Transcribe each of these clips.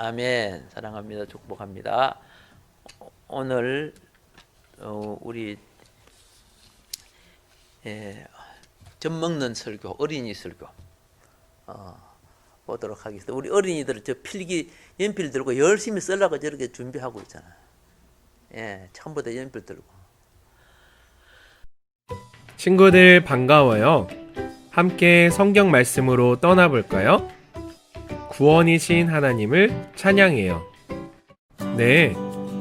아멘. 사랑합니다. 축복합니다. 오늘 우리 젖 먹는 설교, 어린이 설교 보도록 하겠습니다. 우리 어린이들은 저 필기 연필 들고 열심히 쓰려고 저렇게 준비하고 있잖아요. 처음부터 연필 들고. 친구들 반가워요. 함께 성경 말씀으로 떠나볼까요? 구원이신 하나님을 찬양해요. 네,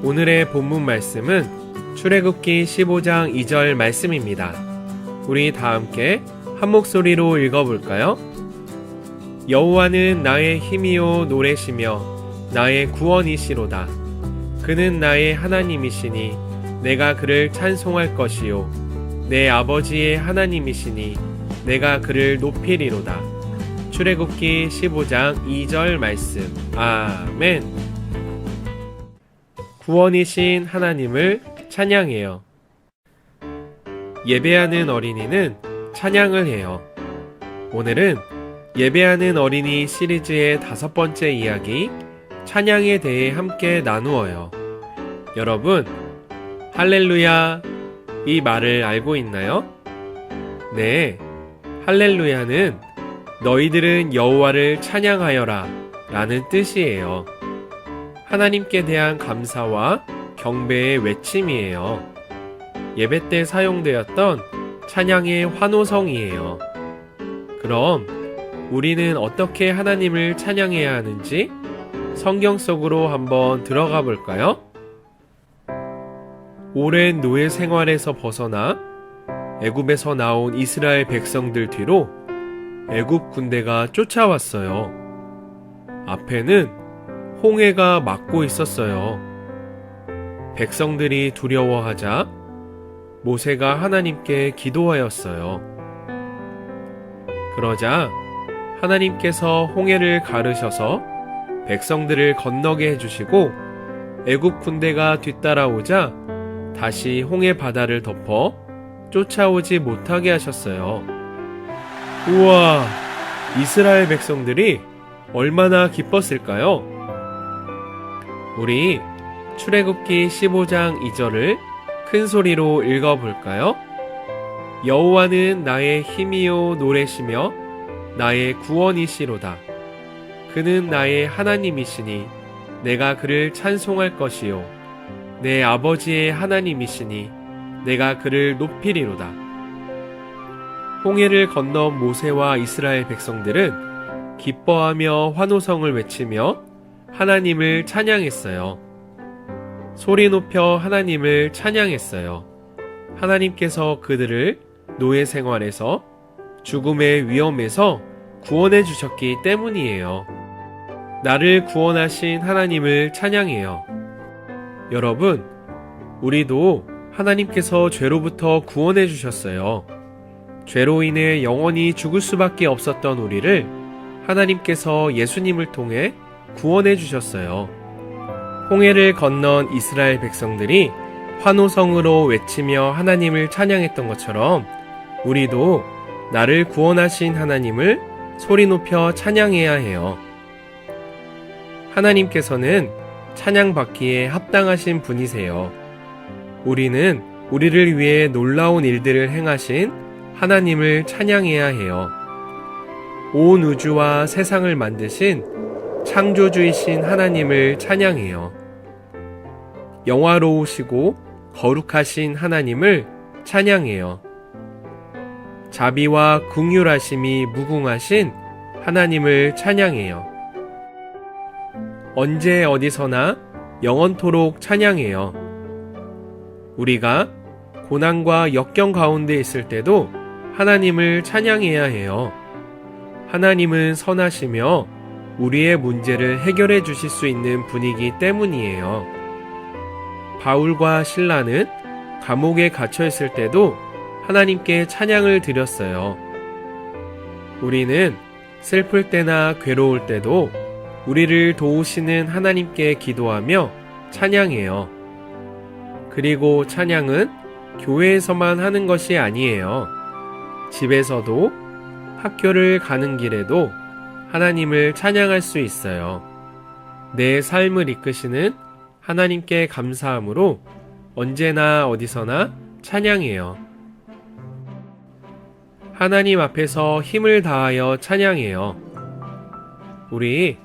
오늘의 본문 말씀은 출애굽기 15장 2절 말씀입니다. 우리 다 함께 한 목소리로 읽어볼까요? 여호와는 나의 힘이요 노래시며 나의 구원이시로다. 그는 나의 하나님이시니 내가 그를 찬송할 것이요 내 아버지의 하나님이시니 내가 그를 높이리로다. 출애굽기 15장 2절 말씀. 아멘. 구원이신 하나님을 찬양해요. 예배하는 어린이는 찬양을 해요. 오늘은 예배하는 어린이 시리즈의 5번째 이야기, 찬양에 대해 함께 나누어요. 여러분, 할렐루야, 이 말을 알고 있나요? 네, 할렐루야는 너희들은 여호와를 찬양하여라 라는 뜻이에요. 하나님께 대한 감사와 경배의 외침이에요. 예배 때 사용되었던 찬양의 환호성이에요. 그럼 우리는 어떻게 하나님을 찬양해야 하는지 성경 속으로 한번 들어가 볼까요? 오랜 노예 생활에서 벗어나 애굽에서 나온 이스라엘 백성들 뒤로 애굽 군대가 쫓아왔어요. 앞에는 홍해가 막고 있었어요. 백성들이 두려워하자 모세가 하나님께 기도하였어요. 그러자 하나님께서 홍해를 가르셔서 백성들을 건너게 해주시고 애굽 군대가 뒤따라오자 다시 홍해 바다를 덮어 쫓아오지 못하게 하셨어요. 우와, 이스라엘 백성들이 얼마나 기뻤을까요? 우리 출애굽기 15장 2절을 큰 소리로 읽어볼까요? 여호와는 나의 힘이요 노래시며 나의 구원이시로다. 그는 나의 하나님이시니 내가 그를 찬송할 것이요 내 아버지의 하나님이시니 내가 그를 높이리로다. 홍해를 건넌 모세와 이스라엘 백성들은 기뻐하며 환호성을 외치며 하나님을 찬양했어요. 소리 높여 하나님을 찬양했어요. 하나님께서 그들을 노예 생활에서 죽음의 위험에서 구원해 주셨기 때문이에요. 나를 구원하신 하나님을 찬양해요. 여러분, 우리도 하나님께서 죄로부터 구원해 주셨어요. 죄로 인해 영원히 죽을 수밖에 없었던 우리를 하나님께서 예수님을 통해 구원해 주셨어요. 홍해를 건넌 이스라엘 백성들이 환호성으로 외치며 하나님을 찬양했던 것처럼 우리도 나를 구원하신 하나님을 소리 높여 찬양해야 해요. 하나님께서는 찬양받기에 합당하신 분이세요. 우리는 우리를 위해 놀라운 일들을 행하신 하나님을 찬양해야 해요. 온 우주와 세상을 만드신 창조주이신 하나님을 찬양해요. 영화로우시고 거룩하신 하나님을 찬양해요. 자비와 긍휼하심이 무궁하신 하나님을 찬양해요. 언제 어디서나 영원토록 찬양해요. 우리가 고난과 역경 가운데 있을 때도 하나님을 찬양해야 해요. 하나님은 선하시며 우리의 문제를 해결해 주실 수 있는 분이기 때문이에요. 바울과 실라는 감옥에 갇혀 있을 때도 하나님께 찬양을 드렸어요. 우리는 슬플 때나 괴로울 때도 우리를 도우시는 하나님께 기도하며 찬양해요. 그리고 찬양은 교회에서만 하는 것이 아니에요. 집에서도 학교를 가는 길에도 하나님을 찬양할 수 있어요. 내 삶을 이끄시는 하나님께 감사함으로 언제나 어디서나 찬양해요. 하나님 앞에서 힘을 다하여 찬양해요. 우리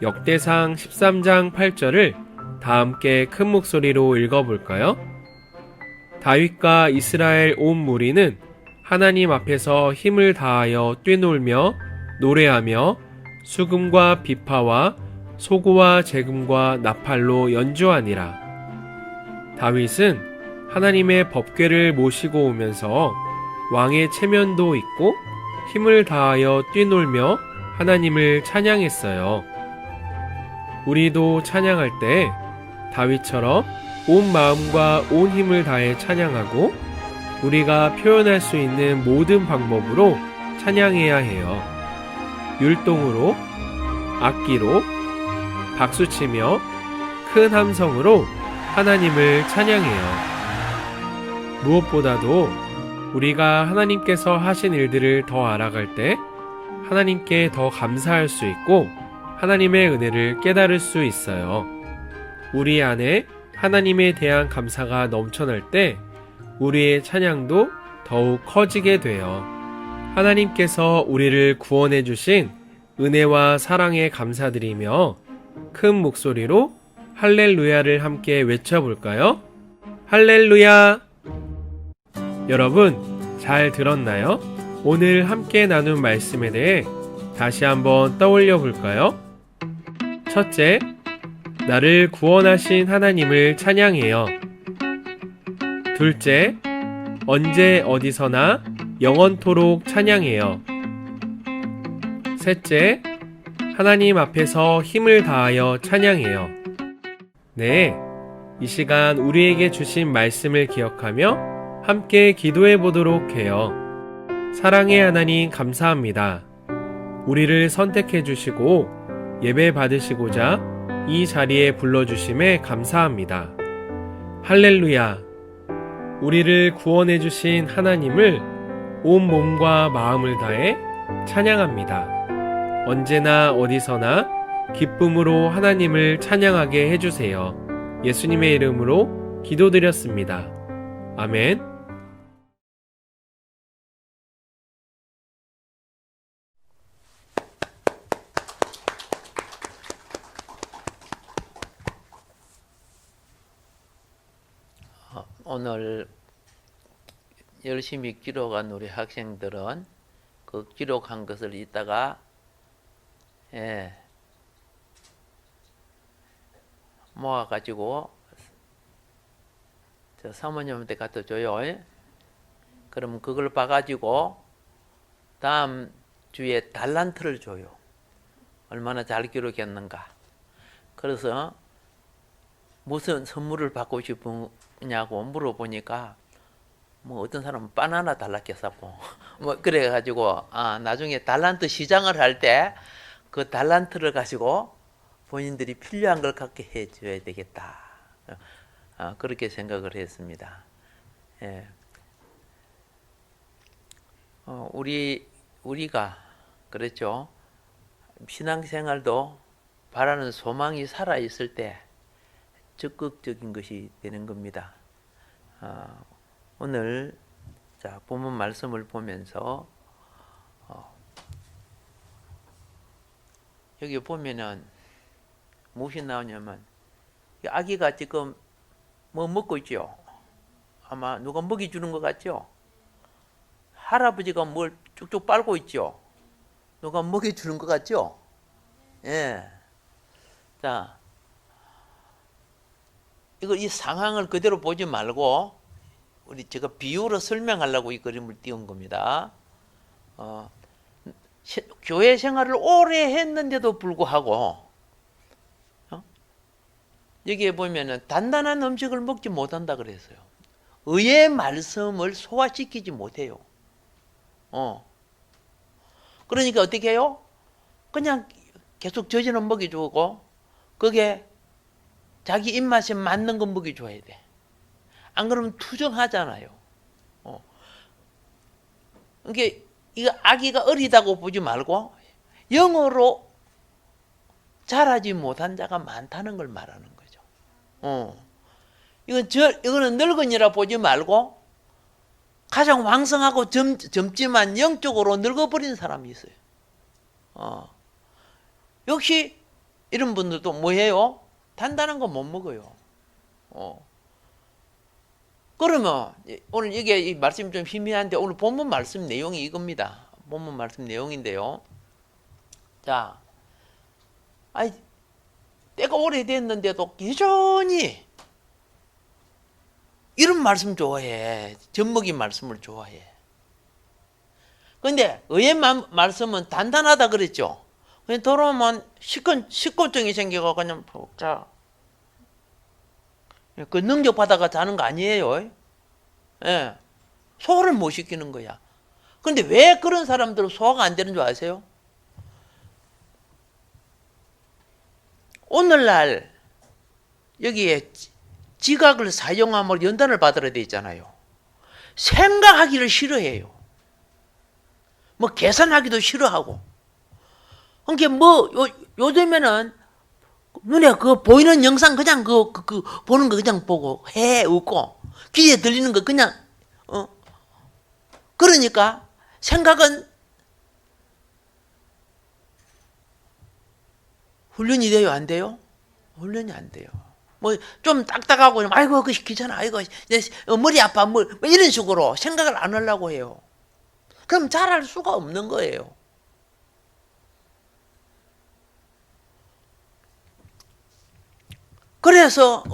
역대상 13장 8절을 다 함께 큰 목소리로 읽어볼까요? 다윗과 이스라엘 온 무리는 하나님 앞에서 힘을 다하여 뛰놀며 노래하며 수금과 비파와 소고와 재금과 나팔로 연주하니라. 다윗은 하나님의 법궤를 모시고 오면서 왕의 체면도 있고 힘을 다하여 뛰놀며 하나님을 찬양했어요. 우리도 찬양할 때 다윗처럼 온 마음과 온 힘을 다해 찬양하고 우리가 표현할 수 있는 모든 방법으로 찬양해야 해요. 율동으로, 악기로, 박수치며 큰 함성으로 하나님을 찬양해요. 무엇보다도 우리가 하나님께서 하신 일들을 더 알아갈 때 하나님께 더 감사할 수 있고 하나님의 은혜를 깨달을 수 있어요. 우리 안에 하나님에 대한 감사가 넘쳐날 때 우리의 찬양도 더욱 커지게 돼요. 하나님께서 우리를 구원해 주신 은혜와 사랑에 감사드리며 큰 목소리로 할렐루야를 함께 외쳐볼까요? 할렐루야! 여러분, 잘 들었나요? 오늘 함께 나눈 말씀에 대해 다시 한번 떠올려 볼까요? 첫째, 나를 구원하신 하나님을 찬양해요. 둘째, 언제 어디서나 영원토록 찬양해요. 셋째, 하나님 앞에서 힘을 다하여 찬양해요. 네, 이 시간 우리에게 주신 말씀을 기억하며 함께 기도해 보도록 해요. 사랑의 하나님 감사합니다. 우리를 선택해 주시고 예배 받으시고자 이 자리에 불러주심에 감사합니다. 할렐루야! 우리를 구원해 주신 하나님을 온 몸과 마음을 다해 찬양합니다. 언제나 어디서나 기쁨으로 하나님을 찬양하게 해주세요. 예수님의 이름으로 기도드렸습니다. 아멘. 오늘 열심히 기록한 우리 학생들은 그 기록한 것을 이따가 모아가지고 저 사모님한테 갖다 줘요. 그럼 그걸 봐가지고 다음 주에 달란트를 줘요. 얼마나 잘 기록했는가. 그래서 무슨 선물을 받고 싶으냐고 물어보니까 뭐 어떤 사람은 바나나 달라겠었고 뭐 그래가지고 나중에 달란트 시장을 할 때 그 달란트를 가지고 본인들이 필요한 걸 갖게 해줘야 되겠다. 그렇게 생각을 했습니다. 예. 우리가 그랬죠. 신앙생활도 바라는 소망이 살아 있을 때 적극적인 것이 되는 겁니다. 오늘 자 본문 말씀을 보면서 여기 보면은 무엇이 나오냐면 아기가 지금 뭐 먹고 있죠. 아마 누가 먹이 주는 것 같죠. 할아버지가 뭘 쭉쭉 빨고 있죠. 누가 먹이 주는 것 같죠. 예. 자, 이 상황을 그대로 보지 말고 제가 비유로 설명하려고 이 그림을 띄운 겁니다. 교회 생활을 오래 했는데도 불구하고 여기에 보면은 단단한 음식을 먹지 못한다 그랬어요. 의의 말씀을 소화시키지 못해요. 그러니까 어떻게 해요? 그냥 계속 젖은 먹이 주고 그게 자기 입맛에 맞는 거 먹이 줘야 돼. 안 그러면 투정하잖아요. 이게 이거 아기가 어리다고 보지 말고 영어로 자라지 못한 자가 많다는 걸 말하는 거죠. 이거는 늙은이라 보지 말고 가장 왕성하고 젊지만 영적으로 늙어버린 사람이 있어요. 역시 이런 분들도 뭐해요? 단단한 거 못 먹어요. 그러면 오늘 이게 이 말씀이 좀 희미한데 오늘 본문 말씀 내용이 이겁니다. 본문 말씀 내용인데요. 자, 때가 오래됐는데도 여전히 이런 말씀 좋아해. 젖먹인 말씀을 좋아해. 근데 의의 말씀은 단단하다 그랬죠. 그냥 돌아오면 식곤증이 생겨가 그냥 푹 자. 그 능력받아가 자는 거 아니에요. 예. 소화를 못 시키는 거야. 근데 왜 그런 사람들은 소화가 안 되는 줄 아세요? 오늘날 여기에 지각을 사용하면 연단을 받아야 되잖아요. 생각하기를 싫어해요. 뭐 계산하기도 싫어하고. 그러니까 요즘에는 눈에 그 보이는 영상 그냥 그 보는 거 그냥 보고 해 웃고 귀에 들리는 거 그냥 그러니까 생각은 훈련이 돼요, 안 돼요? 훈련이 안 돼요. 뭐 좀 딱딱하고 아이고 그 귀찮아, 아이고 머리 아파 뭐 이런 식으로 생각을 안 하려고 해요. 그럼 잘할 수가 없는 거예요. 그래서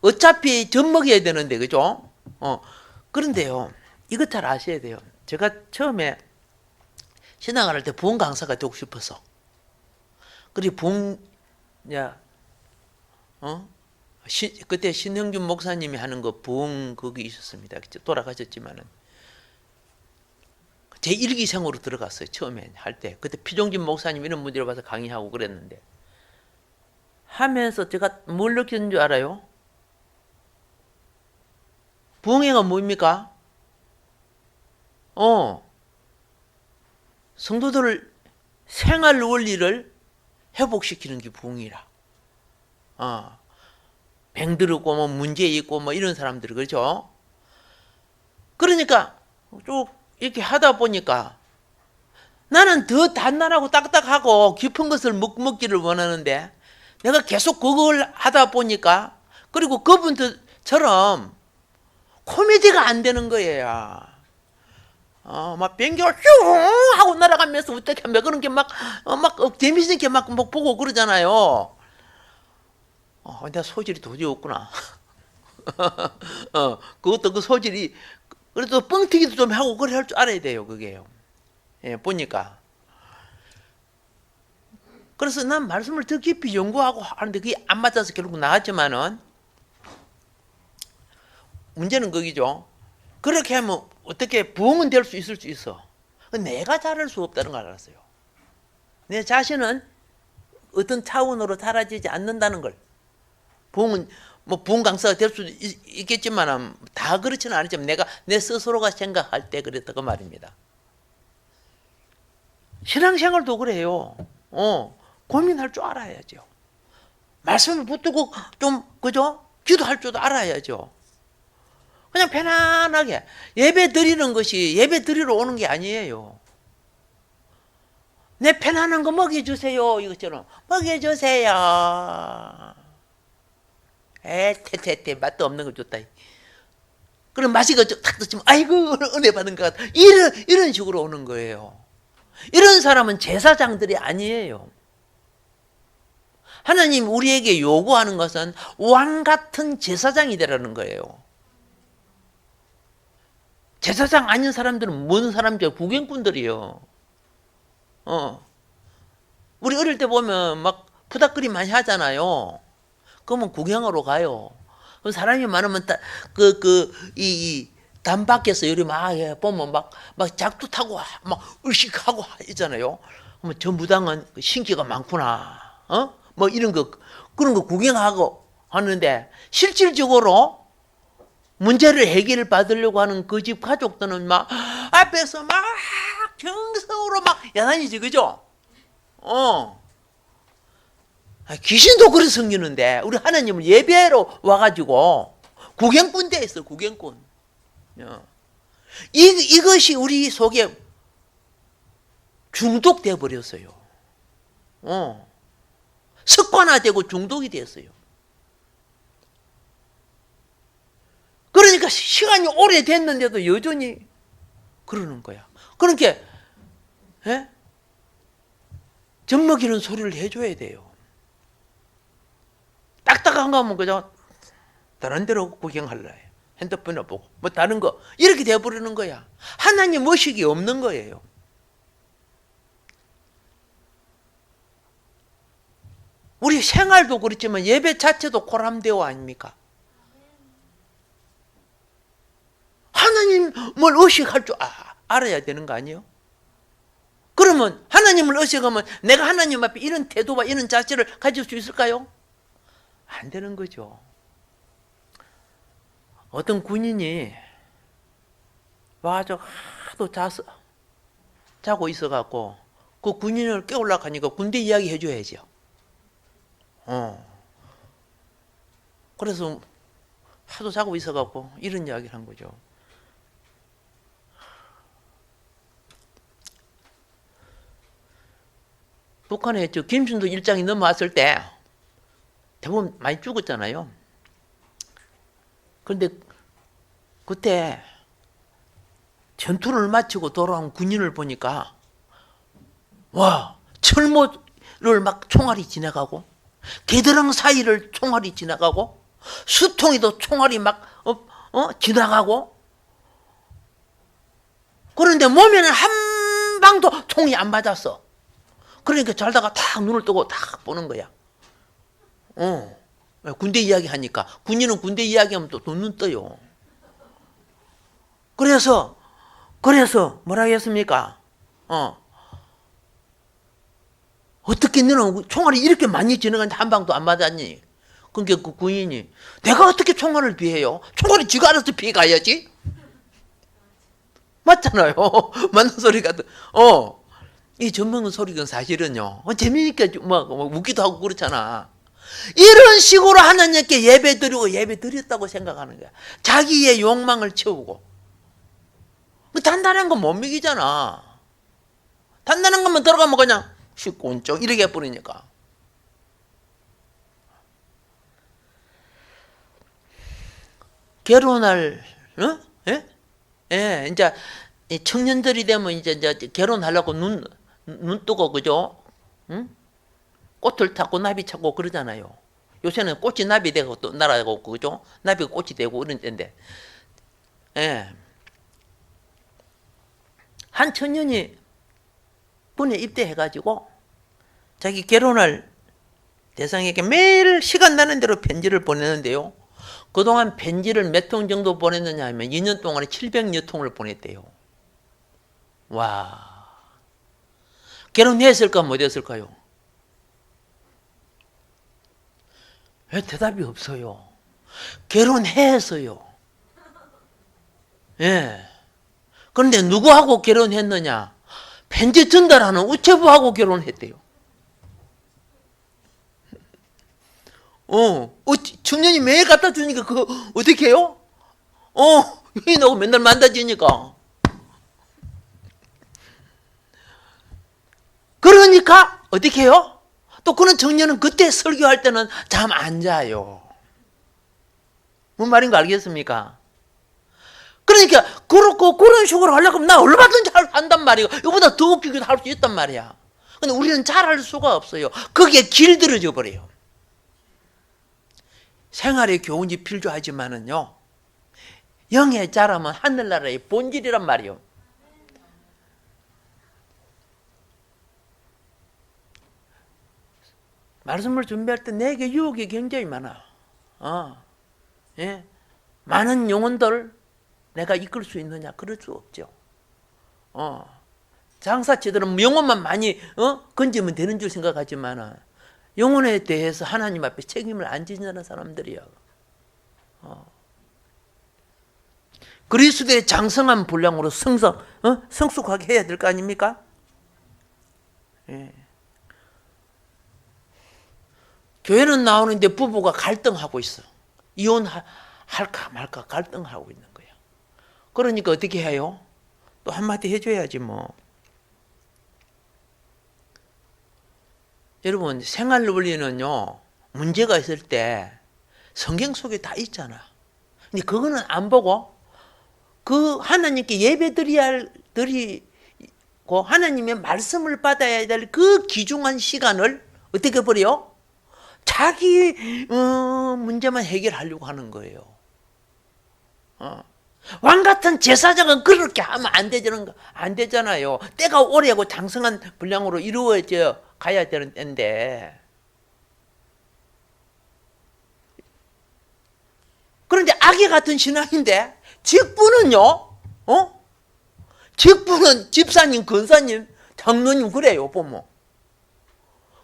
어차피 젖먹여야 되는데, 그죠? 그런데요, 이것 잘 아셔야 돼요. 제가 처음에 신앙을 할 때 부흥 강사가 되고 싶어서. 그리고 그때 신형준 목사님이 하는 거 부흥 거기 있었습니다. 돌아가셨지만은. 제 1기생으로 들어갔어요. 처음에 할 때. 그때 피종진 목사님 이런 분들이 와서 강의하고 그랬는데. 하면서 제가 뭘 느꼈는 줄 알아요? 부흥회가 뭡니까? 성도들 생활 원리를 회복시키는 게 부흥이라. 병들었고 뭐 문제 있고 뭐 이런 사람들, 그렇죠? 그러니까 쭉 이렇게 하다 보니까 나는 더 단단하고 딱딱하고 깊은 것을 먹기를 원하는데 내가 계속 그걸 하다 보니까 그리고 그분들처럼 코미디가 안 되는 거예요. 막 비행기가 슝 하고 날아가면서 어떻게 하면 그런 게 막 재미있게 막 보고 그러잖아요. 내가 소질이 도저히 없구나. 그것도 그 소질이 그래도 뻥튀기도 좀 하고 그래 할 줄 알아야 돼요, 그게요. 예, 보니까. 그래서 난 말씀을 더 깊이 연구하고 하는데 그게 안 맞아서 결국 나왔지만은 문제는 거기죠. 그렇게 하면 어떻게 부흥은 될 수 있을 수 있어. 내가 잘할 수 없다는 걸 알았어요. 내 자신은 어떤 차원으로 자라지지 않는다는 걸. 부흥은 뭐 부흥 강사가 될 수도 있겠지만 다 그렇지는 않지만 내가 내 스스로가 생각할 때 그랬다 그 말입니다. 신앙생활도 그래요. 고민할 줄 알아야죠. 말씀을 붙들고 좀 그죠? 기도할 줄도 알아야죠. 그냥 편안하게 예배 드리는 것이 예배 드리러 오는 게 아니에요. 내 편안한 거 먹여주세요. 이것처럼 먹여주세요. 테테테 맛도 없는 거 줬다. 그럼 맛이 탁 드시면 아이고 은혜 받은 것 같아. 이런 식으로 오는 거예요. 이런 사람은 제사장들이 아니에요. 하나님 우리에게 요구하는 것은 왕 같은 제사장이 되라는 거예요. 제사장 아닌 사람들은 뭔 사람들이야? 구경꾼들이요. 우리 어릴 때 보면 막 부닥거리 많이 하잖아요. 그러면 구경하러 가요. 그럼 사람이 많으면 담 밖에서 요리 막 보면 막 작두 타고 막 의식하고 있잖아요. 그러면 저 무당은 신기가 많구나. 뭐 이런 거 그런 거 구경하고 하는데 실질적으로 문제를 해결을 받으려고 하는 그 집 가족들은 막 앞에서 막 정성으로 막 야단이지, 그죠? 귀신도 그래서 섬기는데 우리 하나님을 예배로 와가지고 구경꾼 돼 있어. 구경꾼. 이것이 우리 속에 중독돼 버렸어요. 습관화되고 중독이 됐어요. 그러니까 시간이 오래됐는데도 여전히 그러는 거야. 그러니까 젖먹이는 소리를 해줘야 돼요. 딱딱한 거 하면 그저 다른 데로 구경할래. 핸드폰을 보고 뭐 다른 거 이렇게 돼버리는 거야. 하나님 의식이 없는 거예요. 우리 생활도 그렇지만 예배 자체도 코람데오 아닙니까? 하나님을 의식할 줄 알아야 되는 거 아니에요? 그러면 하나님을 의식하면 내가 하나님 앞에 이런 태도와 이런 자세를 가질 수 있을까요? 안 되는 거죠. 어떤 군인이 와가지고 하도 자고 있어갖고 그 군인을 깨우려고 하니까 군대 이야기 해줘야죠. 그래서 하도 자고 있어갖고 이런 이야기를 한 거죠. 북한에 김순도 일장이 넘어왔을 때 대부분 많이 죽었잖아요. 그런데 그때 전투를 마치고 돌아온 군인을 보니까 와, 철모를 막 총알이 지나가고 개드랑 사이를 총알이 지나가고 수통에도 총알이 막 지나가고 그런데 몸에는 한 방도 총이 안 맞았어. 그러니까 잘다가 탁 눈을 뜨고 탁 보는 거야. 군대 이야기 하니까 군인은 군대 이야기하면 또 눈 떠요. 그래서 뭐라 했습니까? 어떻게 너는 총알이 이렇게 많이 지나가는데 한 방도 안 맞았니? 그러니까 그 군인이 내가 어떻게 총알을 피해요? 총알이 지가 알아서 피해가야지. 맞잖아요. 맞는 소리가 이 전문가 소리가 사실은요 재미니까 뭐 웃기도 하고 그렇잖아. 이런 식으로 하나님께 예배 드렸다고 생각하는 거야. 자기의 욕망을 채우고. 단단한 건 못 먹이잖아. 단단한 것만 들어가면 그냥 식곤쩍 이렇게 해버리니까. 결혼할 이제 청년들이 되면 이제 결혼하려고 눈 뜨고 그죠? 꽃을 타고 나비 찾고 그러잖아요. 요새는 꽃이 나비 되고 또 날아가고 그죠? 나비가 꽃이 되고 이런 때인데, 한 청년이 군에 입대해가지고 자기 결혼할 대상에게 매일 시간 나는 대로 편지를 보내는데요. 그동안 편지를 몇 통 정도 보냈느냐 하면 2년 동안에 700여 통을 보냈대요. 와, 결혼했을까 못했을까요? 왜 대답이 없어요? 결혼했어요. 그런데 누구하고 결혼했느냐? 편지 전달하는 우체부하고 결혼했대요. 청년이 매일 갖다 주니까 그거 어떻게 해요? 유인하고 맨날 만나지니까. 그러니까 어떻게 해요? 또 그런 청년은 그때 설교할 때는 잠 안 자요. 뭔 말인 거 알겠습니까? 그러니까 그런 식으로 하려고 하면 나 얼마든지 한단 말이에요. 이거보다 더 웃기기도 할 수 있단 말이야. 근데 우리는 잘할 수가 없어요. 거기에 길들여져 버려요. 생활의 교훈이 필요하지만은요, 영의 자람은 하늘나라의 본질이란 말이에요. 말씀을 준비할 때 내게 유혹이 굉장히 많아. 많은 영혼들 내가 이끌 수 있느냐? 그럴 수 없죠. 장사치들은 영혼만 많이 건지면 되는 줄 생각하지만 영혼에 대해서 하나님 앞에 책임을 안 지는 사람들이야. 그리스도의 장성한 분량으로 성숙하게 해야 될 거 아닙니까? 교회는 나오는데 부부가 갈등하고 있어. 이혼할까 말까 갈등하고 있는 거야. 그러니까 어떻게 해요? 또 한마디 해줘야지 뭐. 여러분, 생활 원리는요, 문제가 있을 때 성경 속에 다 있잖아. 근데 그거는 안 보고 그 하나님께 예배 드리고 하나님의 말씀을 받아야 될 그 귀중한 시간을 어떻게 버려요? 자기 문제만 해결하려고 하는 거예요. 왕 같은 제사장은 그렇게 하면 안 되잖아요. 때가 오래고 장성한 분량으로 이루어져 가야 되는 때인데. 그런데 아기 같은 신앙인데 직분은요, 직분은 집사님, 근사님, 장로님 그래요, 보면.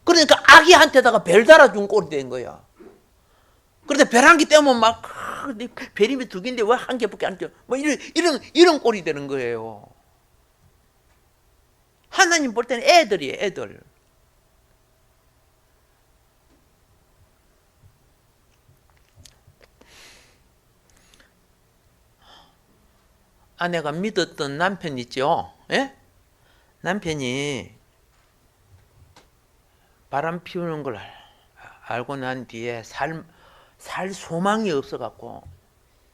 그러니까 아기한테다가 별 달아준 꼴이 된 거야. 그런데 별 한 개 떼면 막, 별이 두 개인데 왜 한 개밖에 안 떼? 뭐 이런 꼴이 되는 거예요. 하나님 볼 때는 애들이에요, 애들. 아내가 믿었던 남편 있죠? 예? 남편이 바람 피우는 걸 알고 난 뒤에 살 소망이 없어갖고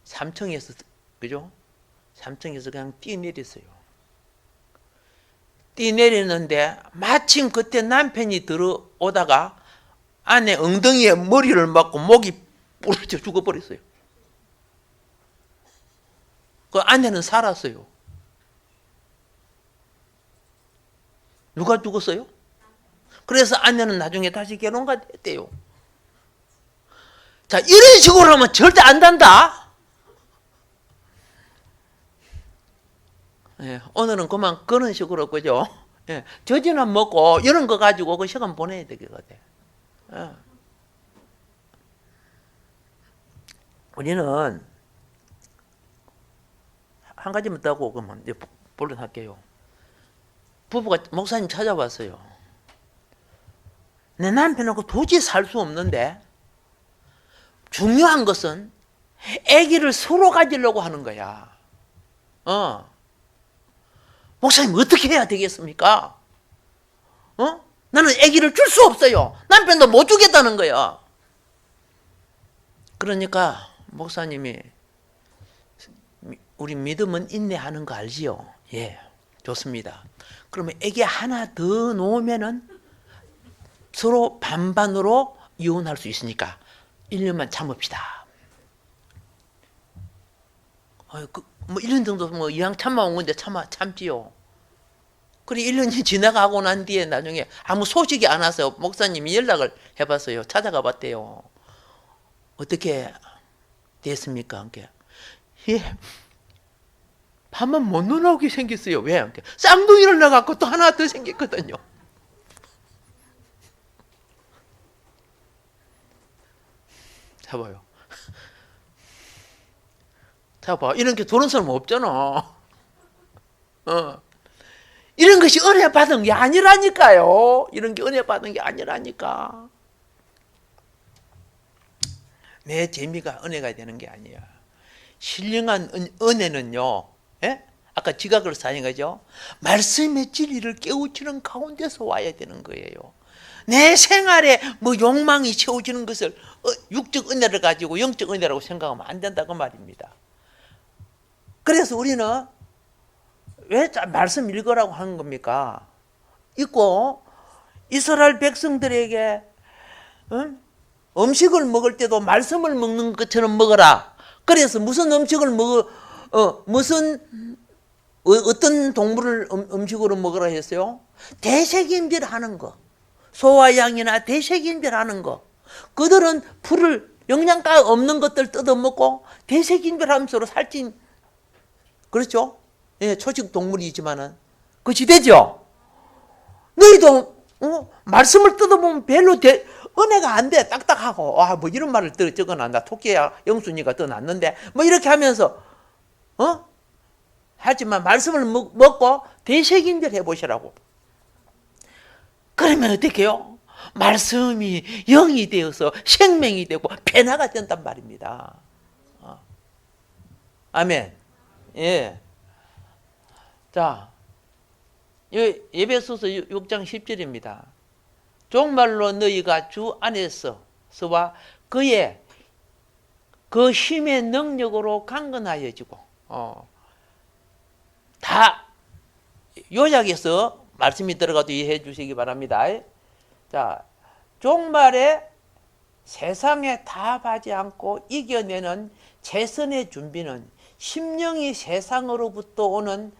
3층에서, 그죠? 3층에서 그냥 뛰내렸어요. 뛰내리는데 마침 그때 남편이 들어오다가 아내 엉덩이에 머리를 맞고 목이 부러져 죽어버렸어요. 그 아내는 살았어요. 누가 죽었어요? 그래서 아내는 나중에 다시 결혼가 됐대요. 자, 이런 식으로 하면 절대 안 된다. 예, 오늘은 그런 식으로, 그죠? 예, 저지나 먹고 이런 거 가지고 그 시간 보내야 되거든. 예. 우리는 한 가지만 더 하고 그러면 이제 본론할게요. 부부가 목사님 찾아왔어요. 내 남편하고 도저히 살 수 없는데 중요한 것은 아기를 서로 가지려고 하는 거야. 목사님 어떻게 해야 되겠습니까? 나는 아기를 줄 수 없어요. 남편도 못 주겠다는 거야. 그러니까 목사님이 우리 믿음은 인내하는 거 알지요? 예, 좋습니다. 그러면 아기 하나 더 놓으면은 서로 반반으로 이혼할 수 있으니까 1년만 참읍시다. 뭐 1년 정도 뭐 이왕 참아온 건데 참지요. 그리고 1년이 지나가고 난 뒤에 나중에 아무 소식이 안 와서 목사님이 연락을 해봤어요. 찾아가 봤대요. 어떻게 됐습니까? 예, 밥만 못 나오게 생겼어요. 왜? 쌍둥이를 낳아갖고 또 하나 더 생겼거든요. 잡아요. 잡아. 이런 게 도는 사람 없잖아. 이런 것이 은혜 받은 게 아니라니까요. 이런 게 은혜 받은 게 아니라니까. 내 재미가 은혜가 되는 게 아니야. 신령한 은혜는요, 예? 아까 지각을 사는 거죠. 말씀의 진리를 깨우치는 가운데서 와야 되는 거예요. 내 생활에 뭐 욕망이 채워지는 것을 육적 은혜를 가지고 영적 은혜라고 생각하면 안 된다고 말입니다. 그래서 우리는 왜 말씀 읽으라고 하는 겁니까? 읽고 이스라엘 백성들에게 음식을 먹을 때도 말씀을 먹는 것처럼 먹어라. 그래서 무슨 음식을 어떤 동물을 음식으로 먹으라 했어요? 대책임질하는 거. 소와 양이나 대책임질하는 거. 그들은 풀을 영양가 없는 것들 뜯어먹고 대책임질하면서 살찐, 그렇죠? 예, 초식 동물이지만은 그것이 되죠. 너희도 말씀을 뜯어보면 별로 은혜가 안 돼. 딱딱하고 뭐 이런 말을 적어놨나. 토끼야 영순이가 더 낫는데 뭐 이렇게 하면서 하지만 말씀을 먹고 대책임질 해보시라고. 그러면 어떻게 해요? 말씀이 영이 되어서 생명이 되고 변화가 된단 말입니다. 아멘. 예. 자, 에베소서 6장 10절입니다. 정말로 너희가 주 안에서와 그의 그 힘의 능력으로 강건하여지고, 다 요약해서 말씀이 들어가도 이해해 주시기 바랍니다. 자, 종말에 세상에 답하지 않고 이겨내는 최선의 준비는 심령이 세상으로부터 오는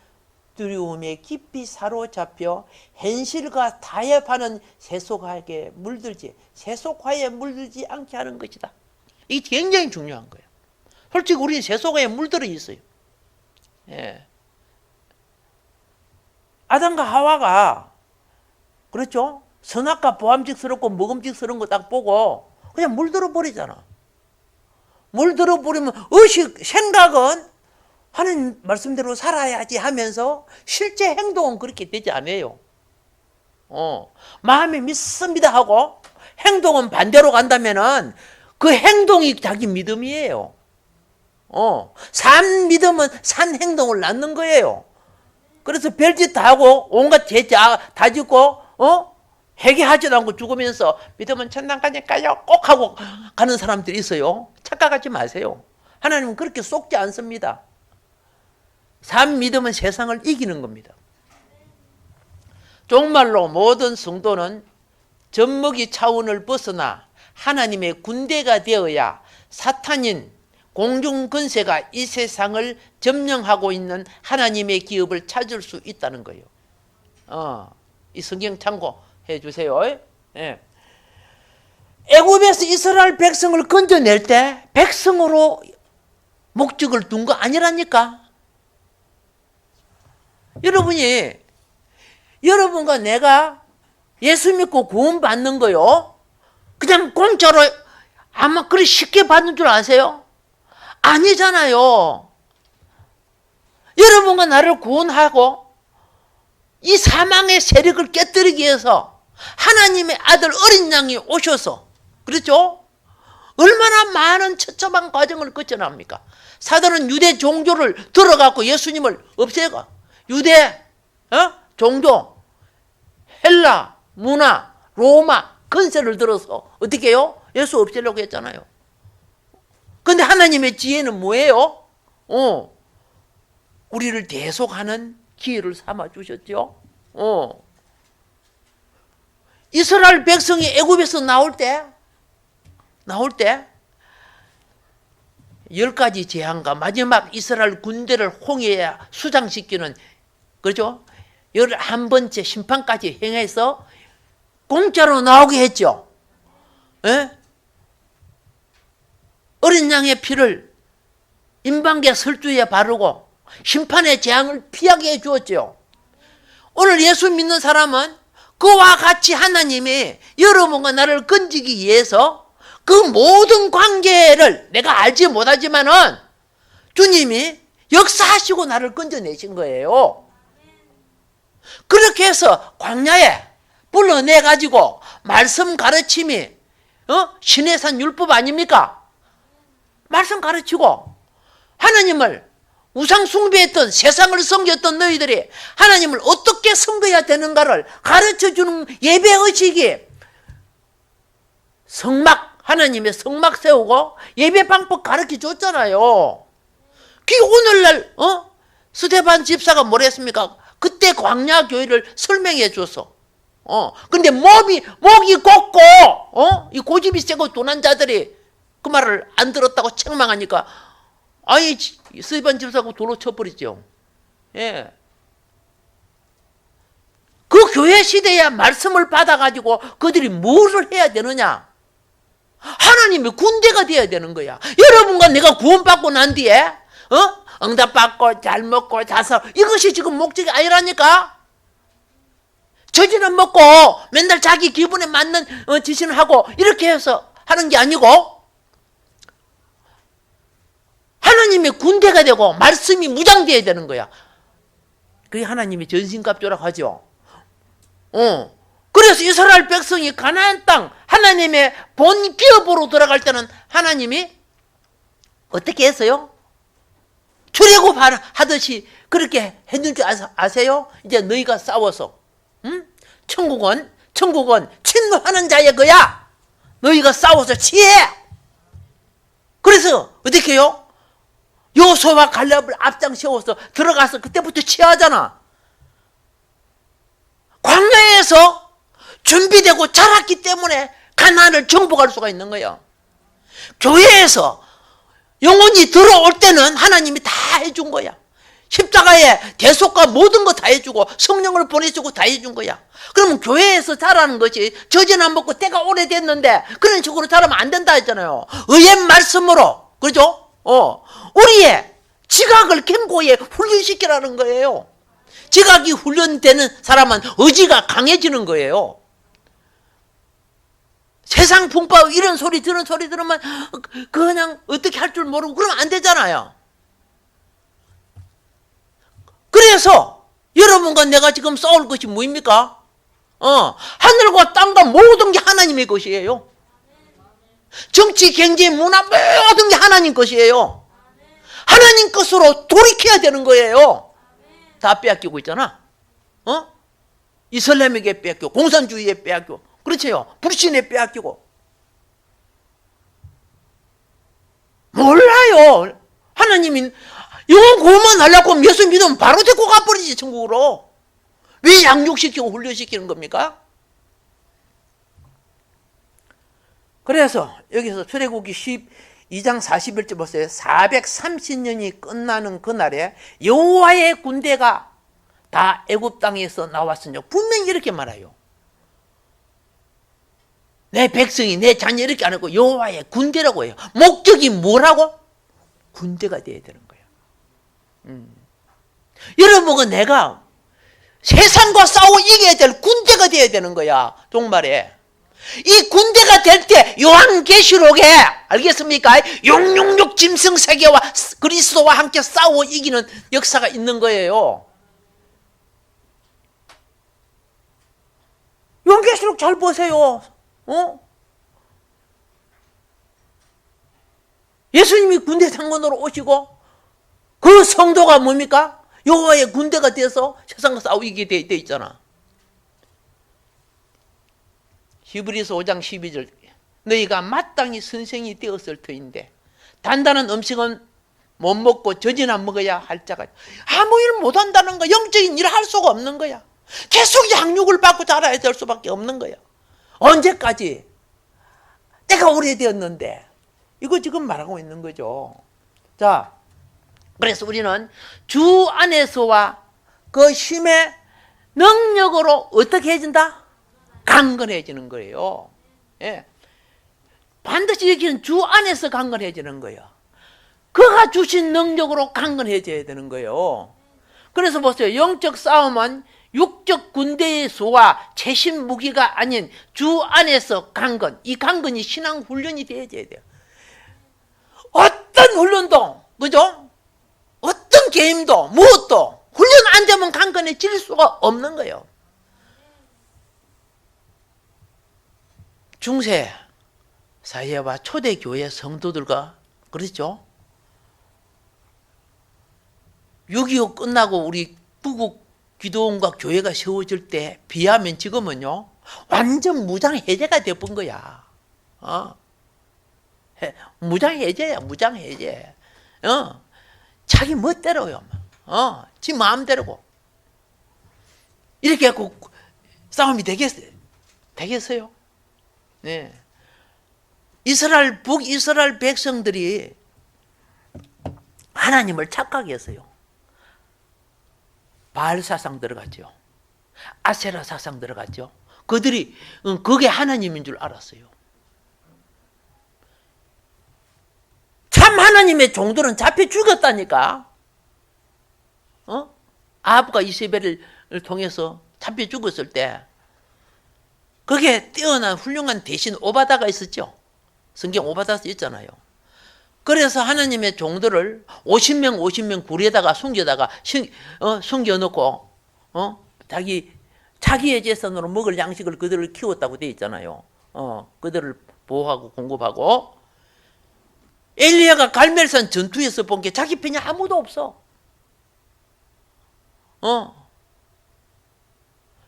두려움에 깊이 사로잡혀 현실과 타협하는 세속화에 물들지 않게 하는 것이다. 이게 굉장히 중요한 거예요. 솔직히 우리는 세속화에 물들어 있어요. 예. 아담과 하와가 그렇죠? 선악과 보암직스럽고 먹음직스러운 거 딱 보고 그냥 물들어 버리잖아. 물들어 버리면 의식, 생각은 하는 말씀대로 살아야지 하면서 실제 행동은 그렇게 되지 않아요. 마음에 믿습니다 하고 행동은 반대로 간다면은 그 행동이 자기 믿음이에요. 산 믿음은 산 행동을 낳는 거예요. 그래서 별짓 다 하고 온갖 죄 다 짓고 회개하지도 않고 죽으면서 믿음은 천당까지 가요 꼭 하고 가는 사람들이 있어요. 착각하지 마세요. 하나님은 그렇게 속지 않습니다. 산 믿음은 세상을 이기는 겁니다. 정말로 모든 성도는 젖먹이 차원을 벗어나 하나님의 군대가 되어야 사탄인 공중 권세가 이 세상을 점령하고 있는 하나님의 기업을 찾을 수 있다는 거예요. 이 성경 참고해 주세요. 예. 애굽에서 이스라엘 백성을 건져낼 때 백성으로 목적을 둔 거 아니라니까. 여러분과 내가 예수 믿고 구원 받는 거요, 그냥 공짜로 아마 그리 쉽게 받는 줄 아세요? 아니잖아요. 여러분과 나를 구원하고 이 사망의 세력을 깨뜨리기 위해서 하나님의 아들 어린 양이 오셔서, 그렇죠? 얼마나 많은 처참한 과정을 거쳐납니까? 사단은 유대 종교를 들어갖고 예수님을 없애가, 유대 종교, 헬라 문화, 로마 건세를 들어서 어떻게 해요? 예수 없애려고 했잖아요. 근데 하나님의 지혜는 뭐예요? 우리를 대속하는 기회를 삼아 주셨죠. 이스라엘 백성이 애굽에서 나올 때 10가지 재앙과 마지막 이스라엘 군대를 홍해에 수장시키는, 그렇죠? 11번째 심판까지 행해서 공짜로 나오게 했죠. 예? 어린 양의 피를 임방계 설주에 바르고 심판의 재앙을 피하게 해주었죠. 오늘 예수 믿는 사람은 그와 같이 하나님이 여러분과 나를 건지기 위해서 그 모든 관계를 내가 알지 못하지만은 주님이 역사하시고 나를 건져내신 거예요. 그렇게 해서 광야에 불러내가지고 말씀 가르침이 시내산 율법 아닙니까? 말씀 가르치고 하나님을 우상 숭배했던, 세상을 섬겼던 너희들이 하나님을 어떻게 섬겨야 되는가를 가르쳐주는 예배의식이 성막, 하나님의 성막 세우고 예배 방법 가르쳐줬잖아요. 그 오늘날 스데반 집사가 뭐랬습니까? 그때 광야 교회를 설명해 줬어. 근데 목이 곱고 이 고집이 세고 도난 자들이 그 말을 안 들었다고 책망하니까 아이 스데반 집사하고 도로 쳐버리죠. 예. 그 교회 시대에 말씀을 받아가지고 그들이 뭐를 해야 되느냐? 하나님의 군대가 되어야 되는 거야. 여러분과 내가 구원받고 난 뒤에 응답받고 잘 먹고 자서 이것이 지금 목적이 아니라니까. 저지는 먹고 맨날 자기 기분에 맞는 지신을 하고 이렇게 해서 하는 게 아니고 하나님의 군대가 되고 말씀이 무장되어야 되는 거야. 그게 하나님이 전신갑주라고 하죠. 그래서 이스라엘 백성이 가나안 땅 하나님의 본 기업으로 들어갈 때는 하나님이 어떻게 했어요? 출애굽 하듯이 그렇게 했는 줄 아세요? 이제 너희가 싸워서 천국은 침노하는 자의 거야. 너희가 싸워서 취해. 그래서 어떻게 해요? 요소와 갈렙을 앞장 세워서 들어가서 그때부터 취하잖아. 광야에서 준비되고 자랐기 때문에 가나안을 정복할 수가 있는 거예요. 교회에서 영혼이 들어올 때는 하나님이 다 해준 거야. 십자가에 대속과 모든 거 다 해주고 성령을 보내주고 다 해준 거야. 그러면 교회에서 자라는 것이 젖은 안 먹고 때가 오래됐는데 그런 식으로 자라면 안 된다 했잖아요. 의의 말씀으로, 그렇죠? 우리의 지각을 견고히 훈련시키라는 거예요. 지각이 훈련되는 사람은 의지가 강해지는 거예요. 세상 풍파 이런 소리 저런 소리 들으면 그냥 어떻게 할 줄 모르고 그러면 안 되잖아요. 그래서 여러분과 내가 지금 싸울 것이 뭐입니까? 하늘과 땅과 모든 게 하나님의 것이에요. 정치, 경제, 문화 모든 게 하나님 것이에요. 하나님 것으로 돌이켜야 되는 거예요. 다 빼앗기고 있잖아. 이슬람에게 빼앗기고 공산주의에 빼앗기고 그렇죠. 불신에 빼앗기고. 몰라요. 하나님이 영혼 구원만 하려고 예수 믿으면 바로 데리고 가버리지 천국으로. 왜 양육시키고 훈련시키는 겁니까? 그래서 여기서 출애굽기 12장 41절 보세요. 430년이 끝나는 그날에 여호와의 군대가 다 애굽 땅에서 나왔으니 분명히 이렇게 말해요. 내 백성이 내 자녀 이렇게 안 하고 여호와의 군대라고 해요. 목적이 뭐라고? 군대가 되어야 되는 거예요. 여러분은 내가 세상과 싸워 이겨야 될 군대가 되어야 되는 거야. 종말에 이 군대가 될 때 요한계시록에 알겠습니까? 666 짐승 세계와 그리스도와 함께 싸워 이기는 역사가 있는 거예요. 요한계시록 잘 보세요. 예수님이 군대 상관으로 오시고 그 성도가 뭡니까? 여호와의 군대가 돼서 세상과 싸우게 돼 있잖아. 히브리서 5장 12절 너희가 마땅히 선생이 되었을 터인데 단단한 음식은 못 먹고 젖은 안 먹어야 할 자가 아무 일 못한다는 거 영적인 일을 할 수가 없는 거야. 계속 양육을 받고 자라야 될 수밖에 없는 거야. 언제까지? 때가 오래되었는데 이거 지금 말하고 있는 거죠. 자, 그래서 우리는 주 안에서와 그 힘의 능력으로 어떻게 해진다? 강건해지는 거예요. 예. 반드시 여기는 주 안에서 강건해지는 거예요. 그가 주신 능력으로 강건해져야 되는 거예요. 그래서 보세요. 영적 싸움은 육적 군대의 수와 최신 무기가 아닌 주 안에서 강건. 이 강건이 신앙 훈련이 되어야 돼요. 어떤 훈련도, 그죠? 어떤 게임도, 무엇도 훈련 안 되면 강건해질 수가 없는 거예요. 중세 사회와 초대교회 성도들과 그렇죠? 6.25 끝나고 우리 부국 기도원과 교회가 세워질 때 비하면 지금은요 완전 무장해제가 돼본 거야. 무장해제야. 무장해제. 자기 멋대로요. 지 마음대로고. 이렇게 하고 싸움이 되겠어요? 네. 북이스라엘 백성들이 하나님을 착각했어요. 바알 사상 들어갔죠. 아세라 사상 들어갔죠. 그들이 그게 하나님인 줄 알았어요. 참 하나님의 종들은 잡혀 죽었다니까. 아합과 이세벨을 통해서 잡혀 죽었을 때 그게 뛰어난 훌륭한 대신 오바다가 있었죠. 성경 오바다서 있잖아요. 그래서 하나님의 종들을 50명 굴에다가 숨겨다가 숨겨놓고 자기 자기의 재산으로 먹을 양식을 그들을 키웠다고 돼 있잖아요. 그들을 보호하고 공급하고. 엘리야가 갈멜산 전투에서 본 게 자기 편이 아무도 없어.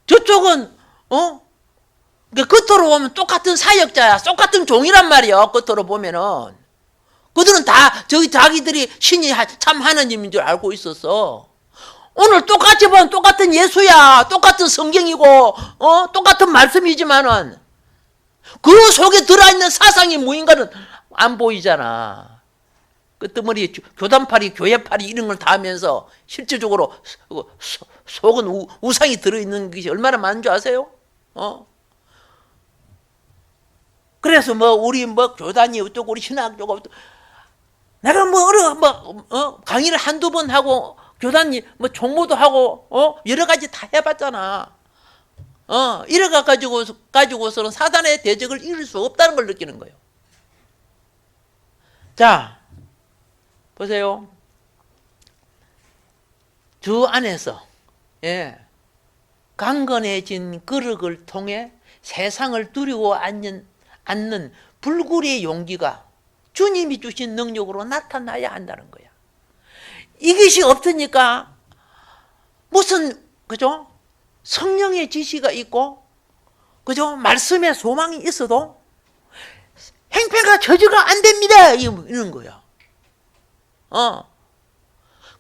저쪽은 겉으로 보면 똑같은 사역자야. 똑같은 종이란 말이야. 겉으로 보면은. 그들은 다 자기들이 신이 참 하나님인 줄 알고 있었어. 오늘 똑같이 보면 똑같은 예수야. 똑같은 성경이고 똑같은 말씀이지만은 그 속에 들어있는 사상이 무인가는 안 보이잖아. 끄트머리 교단팔이 교회팔이 이런 걸 다 하면서 실질적으로 속은 우상이 들어있는 것이 얼마나 많은 줄 아세요? 그래서 우리 교단이 어쩌고 우리 신학교가 어쩌고 내가 강의를 한두 번 하고 교단이 총무도 하고 여러 가지 다 해봤잖아. 이래 가지고서는 사단의 대적을 이길 수 없다는 걸 느끼는 거예요. 자, 보세요. 주 안에서 강건해진 그릇을 통해 세상을 두려워 않는 불굴의 용기가 주님이 주신 능력으로 나타나야 한다는 거야. 이것이 없으니까 무슨 그죠? 성령의 지시가 있고 그죠? 말씀의 소망이 있어도 행패가 저주가 안 됩니다. 이런 거야.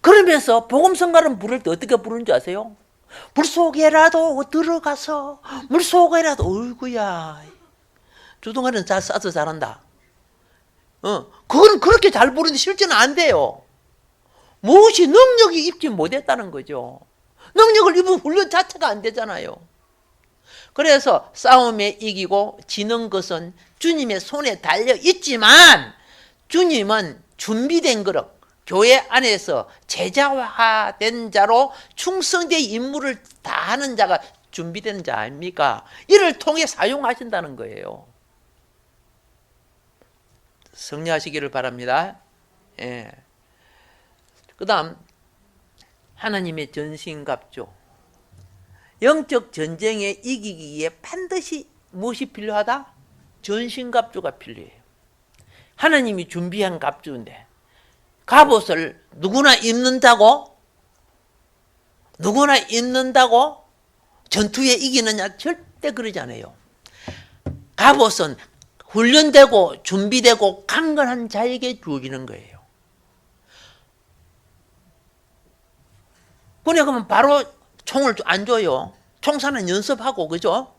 그러면서 복음성가를 부를 때 어떻게 부르는 줄 아세요? 물속에라도 들어가서 물속에라도 어이구야. 주동아리는 싸서 잘한다. 그건 그렇게 잘 부르는데 실제는 안 돼요. 무엇이 능력이 입지 못했다는 거죠. 능력을 입은 훈련 자체가 안 되잖아요. 그래서 싸움에 이기고 지는 것은 주님의 손에 달려 있지만 주님은 준비된 그릇, 교회 안에서 제자화된 자로 충성된 임무를 다하는 자가 준비된 자 아닙니까? 이를 통해 사용하신다는 거예요. 승리하시기를 바랍니다. 그 다음 하나님의 전신갑주. 영적 전쟁에 이기기 위해 반드시 무엇이 필요하다? 전신갑주가 필요해요. 하나님이 준비한 갑주인데 갑옷을 누구나 입는다고 전투에 이기느냐? 절대 그러지 않아요. 갑옷은 훈련되고 준비되고 강건한 자에게 주어지는 거예요. 그러면 바로 총을 안 줘요. 총사는 연습하고 그죠?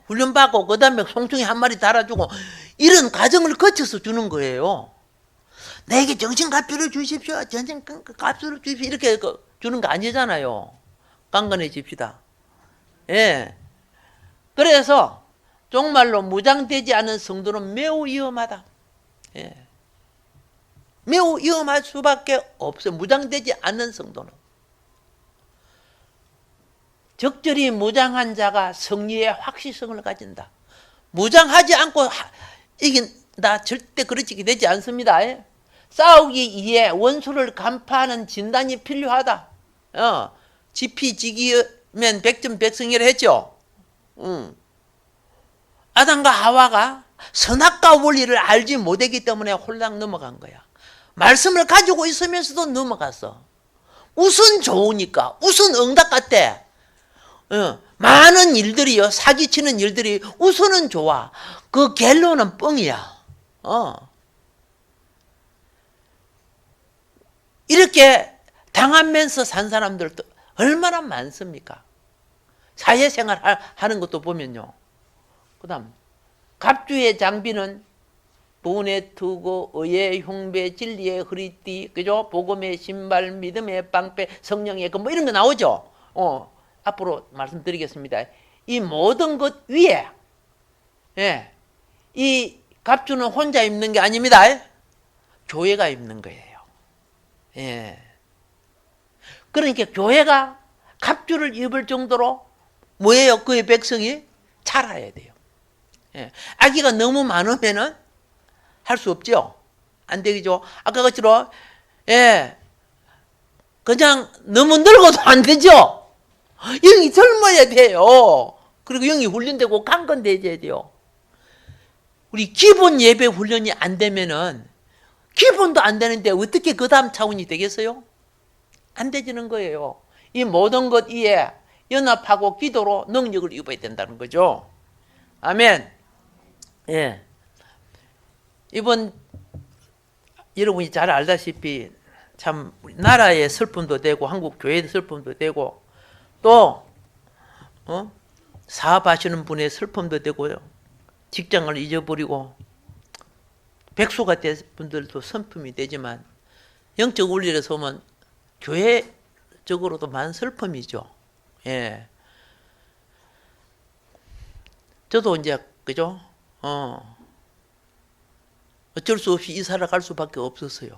훈련받고 그 다음에 송충이 한 마리 달아주고 이런 과정을 거쳐서 주는 거예요. 내게 정신갑주를 주십시오. 정신갑주를 주십시오. 이렇게 주는 거 아니잖아요. 강건해집시다. 그래서 정말로 무장되지 않은 성도는 매우 위험하다. 매우 위험할 수밖에 없어요. 무장되지 않는 성도는. 적절히 무장한 자가 승리의 확실성을 가진다. 무장하지 않고 이긴다. 절대 그렇게 되지 않습니다. 싸우기 위해 원수를 간파하는 진단이 필요하다. 지피지기면 백전백승이라 했죠. 아담과 하와가 선악과 원리를 알지 못했기 때문에 홀랑 넘어간 거야. 말씀을 가지고 있으면서도 넘어갔어. 우선 좋으니까, 우선 응답 같대. 많은 일들이요, 사기치는 일들이 우선은 좋아. 그 결론은 뻥이야. 이렇게 당하면서 산 사람들도 얼마나 많습니까? 사회생활 하는 것도 보면요. 그 다음, 갑주의 장비는 분의 투구, 의의 흉배, 진리의 허리띠, 그죠? 복음의 신발, 믿음의 방패, 성령의 뭐 이런 거 나오죠? 앞으로 말씀드리겠습니다. 이 모든 것 위에, 이 갑주는 혼자 입는 게 아닙니다. 교회가 입는 거예요. 그러니까 교회가 갑주를 입을 정도로 뭐예요? 그의 백성이 자라야 돼요. 아기가 너무 많으면은 할 수 없죠. 안 되죠. 아까 것처럼 그냥 너무 늙어도 안 되죠. 영이 젊어야 돼요. 그리고 영이 훈련되고 강건돼야 돼요. 우리 기본 예배 훈련이 안 되면은 기본도 안 되는데 어떻게 그 다음 차원이 되겠어요? 안 되지는 거예요. 이 모든 것 위에 연합하고 기도로 능력을 입어야 된다는 거죠. 아멘. 예. 이번 여러분이 잘 알다시피 참 나라의 슬픔도 되고 한국 교회의 슬픔도 되고 또 사업하시는 분의 슬픔도 되고요. 직장을 잊어버리고 백수가 된 분들도 슬픔이 되지만 영적 원리에서 보면 교회적으로도 많은 슬픔이죠. 예. 저도 이제 그죠? 어쩔 수 없이 이사를 갈 수밖에 없었어요.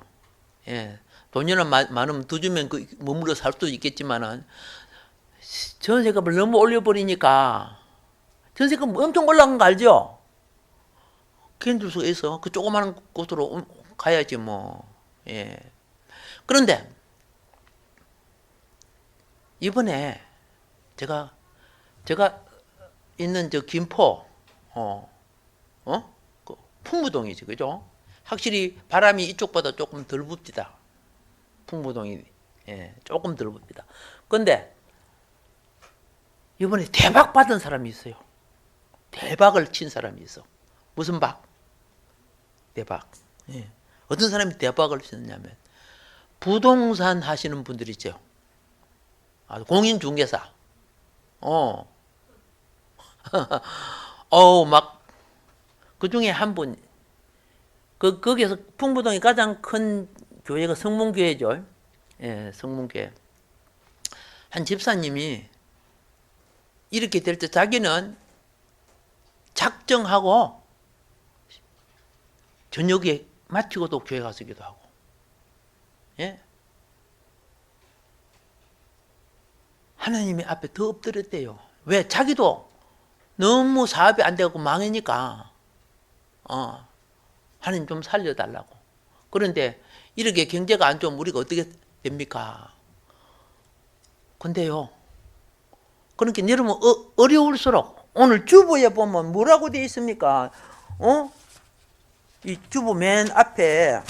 예. 돈이나 많으면 두 주면 머물러 살 수도 있겠지만은 전세값을 너무 올려버리니까 전세값 엄청 올라간 거 알죠? 견딜 수가 있어. 그 조그마한 곳으로 가야지 뭐. 예. 그런데 이번에 제가 있는 저 김포 그 풍무동이지, 그죠? 확실히 바람이 이쪽보다 조금 덜 붑니다. 풍무동이 조금 덜 붑니다. 그런데 이번에 대박 받은 사람이 있어요. 대박을 친 사람이 있어. 무슨 박? 대박. 예. 어떤 사람이 대박을 쳤냐면 부동산 하시는 분들이죠. 공인중개사. 막 그 중에 한 분. 거기에서 풍부동이 가장 큰 교회가 성문교회죠. 예, 성문교회. 한 집사님이 이렇게 될 때 자기는 작정하고 저녁에 마치고도 교회 가서 기도하고. 예? 하나님의 앞에 더 엎드렸대요. 왜? 자기도 너무 사업이 안 되고 망하니까 하나님 좀 살려달라고. 그런데 이렇게 경제가 안 좋으면 우리가 어떻게 됩니까? 근데요, 그러니까 여러분 어려울수록 오늘 주보에 보면 뭐라고 되어 있습니까? 이 주보 맨 앞에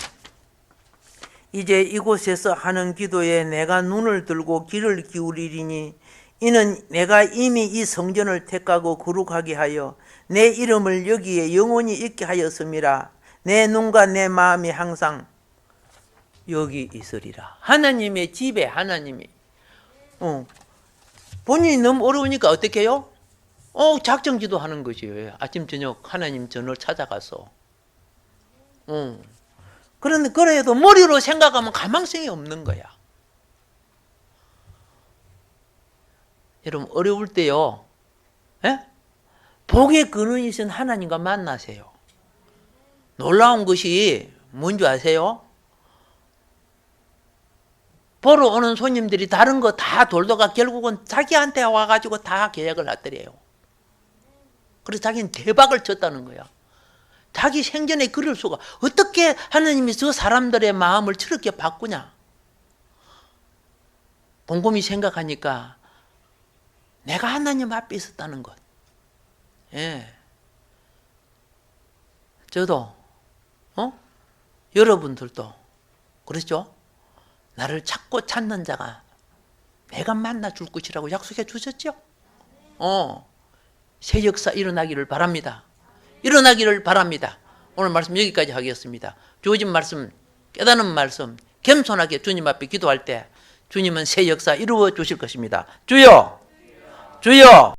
이제 이곳에서 하는 기도에 내가 눈을 들고 귀를 기울이리니 이는 내가 이미 이 성전을 택하고 거룩하게 하여 내 이름을 여기에 영원히 있게 하였음이라. 내 눈과 내 마음이 항상 여기 있으리라. 하나님의 집에 하나님이 본인이 너무 어려우니까 어떻게 해요? 작정 기도하는 거지. 아침 저녁 하나님 전을 찾아가서 그런데 그래도 머리로 생각하면 가망성이 없는 거야. 여러분 어려울 때요, 복의 근원이신 하나님과 만나세요. 놀라운 것이 뭔지 아세요? 보러 오는 손님들이 다른 거 다 돌다가 결국은 자기한테 와가지고 다 계약을 하더래요. 그래서 자기는 대박을 쳤다는 거야. 자기 생전에 그럴 수가. 어떻게 하나님이 저 사람들의 마음을 저렇게 바꾸냐. 곰곰이 생각하니까 내가 하나님 앞에 있었다는 것. 예. 저도 여러분들도 그렇죠? 나를 찾고 찾는 자가 내가 만나 줄 것이라고 약속해 주셨죠? 새 역사 일어나기를 바랍니다. 일어나기를 바랍니다. 오늘 말씀 여기까지 하겠습니다. 주어진 말씀, 깨닫는 말씀, 겸손하게 주님 앞에 기도할 때 주님은 새 역사 이루어 주실 것입니다. 주여! 주여!